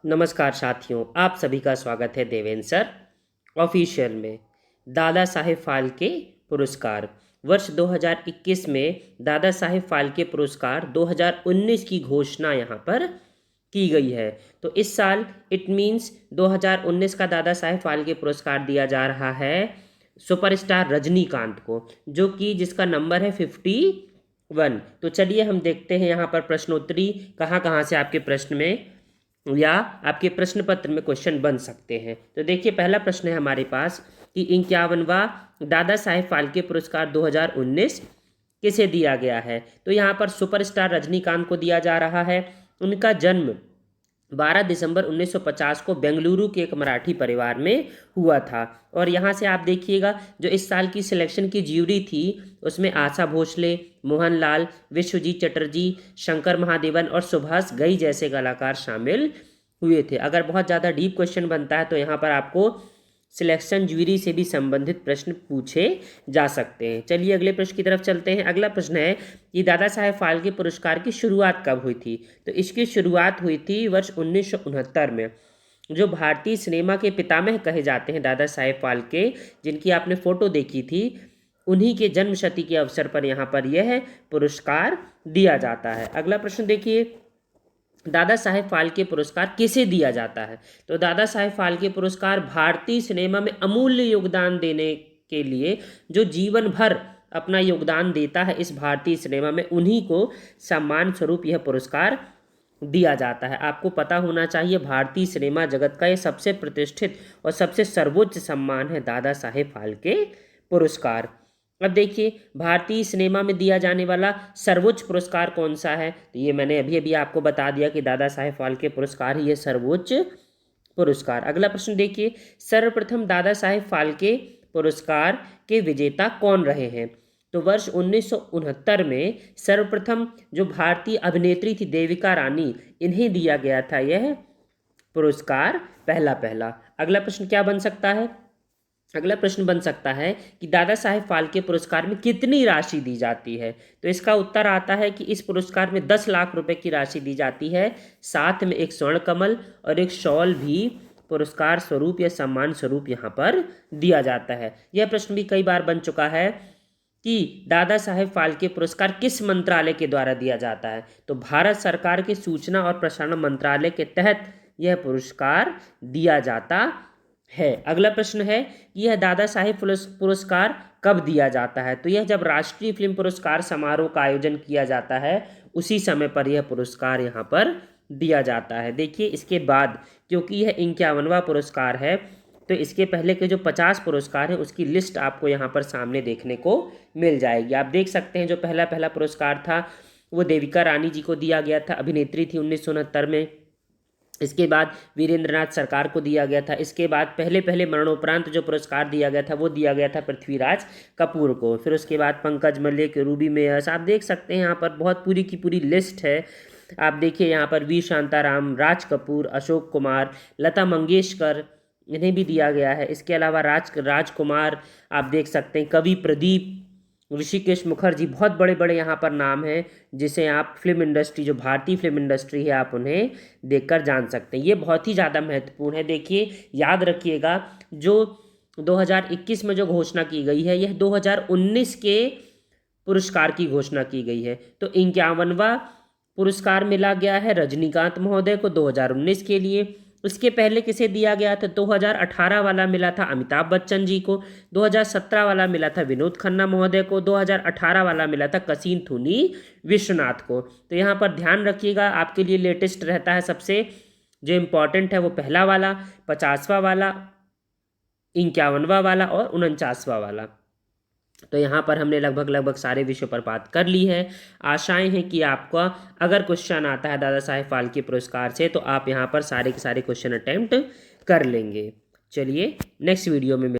नमस्कार साथियों, आप सभी का स्वागत है देवेंद्र सर ऑफिशियल में। दादा साहेब फाल्के पुरस्कार वर्ष 2021 में दादा साहेब फाल्के पुरस्कार 2019 की घोषणा यहाँ पर की गई है। तो इस साल इट मीन्स 2019 का दादा साहेब फाल्के पुरस्कार दिया जा रहा है सुपरस्टार रजनीकांत को, जो कि जिसका नंबर है 51। तो चलिए हम देखते हैं यहाँ पर प्रश्नोत्तरी कहाँ कहाँ से आपके प्रश्न में या आपके प्रश्न पत्र में क्वेश्चन बन सकते हैं। तो देखिए, पहला प्रश्न है हमारे पास कि 51वां दादा साहेब फाल्के पुरस्कार 2019 किसे दिया गया है। तो यहाँ पर सुपरस्टार रजनीकांत को दिया जा रहा है। उनका जन्म 12 दिसंबर 1950 को बेंगलुरु के एक मराठी परिवार में हुआ था। और यहाँ से आप देखिएगा, जो इस साल की सिलेक्शन की ज्यूरी थी उसमें आशा भोसले, मोहनलाल, विश्वजीत चटर्जी, शंकर महादेवन और सुभाष घई जैसे कलाकार शामिल हुए थे। अगर बहुत ज़्यादा डीप क्वेश्चन बनता है तो यहाँ पर आपको सिलेक्शन ज्यूरी से भी संबंधित प्रश्न पूछे जा सकते हैं। चलिए अगले प्रश्न की तरफ चलते हैं। अगला प्रश्न है कि दादा साहेब फाल्के पुरस्कार की शुरुआत कब हुई थी। तो इसकी शुरुआत हुई थी वर्ष 1969 में। जो भारतीय सिनेमा के पितामह कहे जाते हैं दादा साहेब फाल्के, जिनकी आपने फोटो देखी थी, उन्हीं के जन्म शती के अवसर पर यहाँ पर यह पुरस्कार दिया जाता है। अगला प्रश्न देखिए, दादा साहेब फाल्के पुरस्कार किसे दिया जाता है। तो दादा साहेब फाल्के पुरस्कार भारतीय सिनेमा में अमूल्य योगदान देने के लिए जो जीवन भर अपना योगदान देता है इस भारतीय सिनेमा में, उन्हीं को सम्मान स्वरूप यह पुरस्कार दिया जाता है। आपको पता होना चाहिए, भारतीय सिनेमा जगत का यह सबसे प्रतिष्ठित और सबसे सर्वोच्च सम्मान है दादा साहेब फाल्के पुरस्कार। अब देखिए, भारतीय सिनेमा में दिया जाने वाला सर्वोच्च पुरस्कार कौन सा है। तो ये मैंने अभी अभी आपको बता दिया कि दादा साहेब फाल्के पुरस्कार ही है सर्वोच्च पुरस्कार। अगला प्रश्न देखिए, सर्वप्रथम दादा साहेब फाल्के पुरस्कार के विजेता कौन रहे हैं। तो वर्ष 1969 में सर्वप्रथम जो भारतीय अभिनेत्री थी देविका रानी, इन्हें दिया गया था यह पुरस्कार पहला। अगला प्रश्न क्या बन सकता है। अगला प्रश्न बन सकता है कि दादा साहेब फाल्के पुरस्कार में कितनी राशि दी जाती है। तो इसका उत्तर आता है कि इस पुरस्कार में 10 लाख रुपए की राशि दी जाती है, साथ में एक स्वर्ण कमल और एक शॉल भी पुरस्कार स्वरूप या सम्मान स्वरूप यहाँ पर दिया जाता है। यह प्रश्न भी कई बार बन चुका है कि दादा साहेब फाल्के पुरस्कार किस मंत्रालय के द्वारा दिया जाता है। तो भारत सरकार के सूचना और प्रसारण मंत्रालय के तहत यह पुरस्कार दिया जाता है। अगला प्रश्न है कि यह दादा साहेब पुरस्कार कब दिया जाता है। तो यह जब राष्ट्रीय फिल्म पुरस्कार समारोह का आयोजन किया जाता है उसी समय पर यह पुरस्कार यहाँ पर दिया जाता है। देखिए, इसके बाद क्योंकि यह 51वां पुरस्कार है, तो इसके पहले के जो 50 पुरस्कार हैं उसकी लिस्ट आपको यहाँ पर सामने देखने को मिल जाएगी। आप देख सकते हैं, जो पहला पुरस्कार था वो देविका रानी जी को दिया गया था, अभिनेत्री थी 1969 में। इसके बाद वीरेंद्रनाथ सरकार को दिया गया था। इसके बाद पहले मरणोपरांत जो पुरस्कार दिया गया था वो दिया गया था पृथ्वीराज कपूर को। फिर उसके बाद पंकज मल्लिक, रूबी मेयर्स, आप देख सकते हैं यहाँ पर बहुत पूरी की पूरी लिस्ट है। आप देखिए यहाँ पर वी शांताराम, राज कपूर, अशोक कुमार, लता मंगेशकर, इन्हें भी दिया गया है। इसके अलावा राजकुमार, आप देख सकते हैं कवि प्रदीप, ऋषिकेश मुखर्जी, बहुत बड़े बड़े यहाँ पर नाम हैं जिसे आप फिल्म इंडस्ट्री, जो भारतीय फिल्म इंडस्ट्री है, आप उन्हें देखकर जान सकते हैं। ये बहुत ही ज़्यादा महत्वपूर्ण है। देखिए, याद रखिएगा, जो 2021 में जो घोषणा की गई है यह 2019 के पुरस्कार की घोषणा की गई है। तो 51वां पुरस्कार मिला गया है रजनीकांत महोदय को 2019 के लिए। इसके पहले किसे दिया गया था। 2018 वाला मिला था अमिताभ बच्चन जी को, 2017 वाला मिला था विनोद खन्ना महोदय को, 2018 वाला मिला था कसीन थूनी विश्वनाथ को। तो यहाँ पर ध्यान रखिएगा, आपके लिए लेटेस्ट रहता है सबसे जो इम्पोर्टेंट है वो पहला वाला, 50वां वाला, 51वां वाला और 49वां वाला। तो यहाँ पर हमने लगभग सारे विषयों पर बात कर ली है। आशाएं हैं कि आपका अगर क्वेश्चन आता है दादा साहेब फाल्के पुरस्कार से तो आप यहाँ पर सारे के सारे क्वेश्चन अटेम्प्ट कर लेंगे। चलिए नेक्स्ट वीडियो में